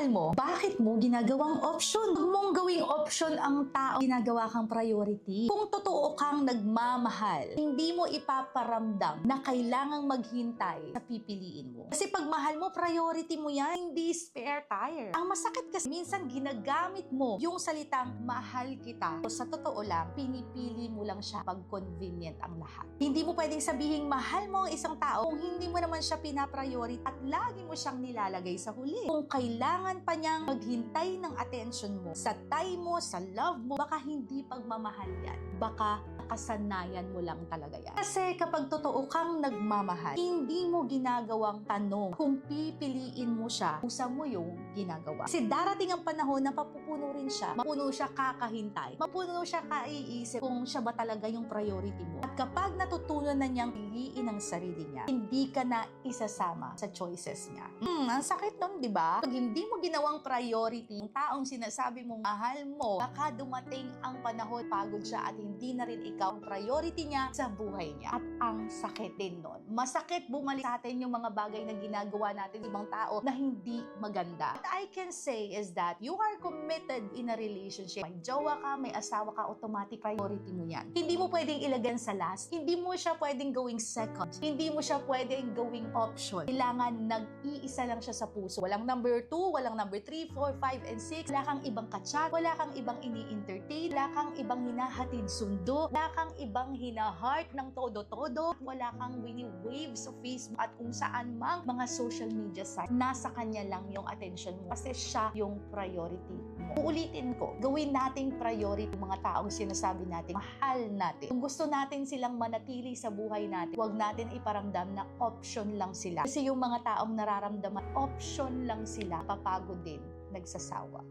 mahal mo, bakit mo ginagawang option? Huwag mong gawing option ang tao ginagawa kang priority. Kung totoo kang nagmamahal, hindi mo ipaparamdam na kailangang maghintay sa pipiliin mo. Kasi pag mahal mo, priority mo yan, hindi spare tire. Ang masakit kasi minsan ginagamit mo yung salitang mahal kita. So, sa totoo lang, pinipili mo lang siya pag convenient ang lahat. Hindi mo pwedeng sabihin mahal mo ang isang tao kung hindi mo naman siya pinapriority at lagi mo siyang nilalagay sa huli. Kung kailangan pa niyang maghintay ng attention mo, sa time mo, sa love mo, baka hindi pagmamahal yan. Baka kasanayan mo lang talaga yan. Kasi kapag totoo kang nagmamahal, hindi mo ginagawang tanong kung pipiliin mo siya, kusa mo yung ginagawa. Kasi darating ang panahon na papupuno rin siya, mapuno siya kakahintay, mapuno siya kaiisip kung siya ba talaga yung priority mo. At kapag natutunan na niyang piliin ang sarili niya, hindi ka na isasama sa choices niya. Ang sakit nun, di ba? Pag hindi mo ginawang priority yung taong sinasabi mong mahal mo, baka dumating ang panahon pagod siya at hindi na rin ikaw ang priority niya sa buhay niya. At ang sakit din nun. Masakit bumalik sa atin yung mga bagay na ginagawa natin sa ibang tao na hindi maganda. What I can say is that you are committed in a relationship. May jowa ka, may asawa ka, automatic priority mo yan. Hindi mo pwedeng ilagay sa last. Hindi mo siya pwedeng gawing second. Hindi mo siya pwedeng gawing option. Kailangan nag-iisa lang siya sa puso. Walang number 2, walang number 3, 4, 5, and 6. Wala kang ibang kachat. Wala kang ibang ini-entertain. Wala kang ibang hinahatid sundo. Wala kang ibang hina-heart ng todo-todo. Wala kang wini-wave sa Facebook at kung saan mang mga social media site. Nasa kanya lang yung attention mo kasi siya yung priority mo. Uulitin ko, gawin nating priority mga taong sinasabi natin, mahal natin. Kung gusto natin silang manatili sa buhay natin, huwag natin iparamdam na option lang sila. Kasi yung mga taong nararamdaman, option lang sila, papagod din, nagsasawa.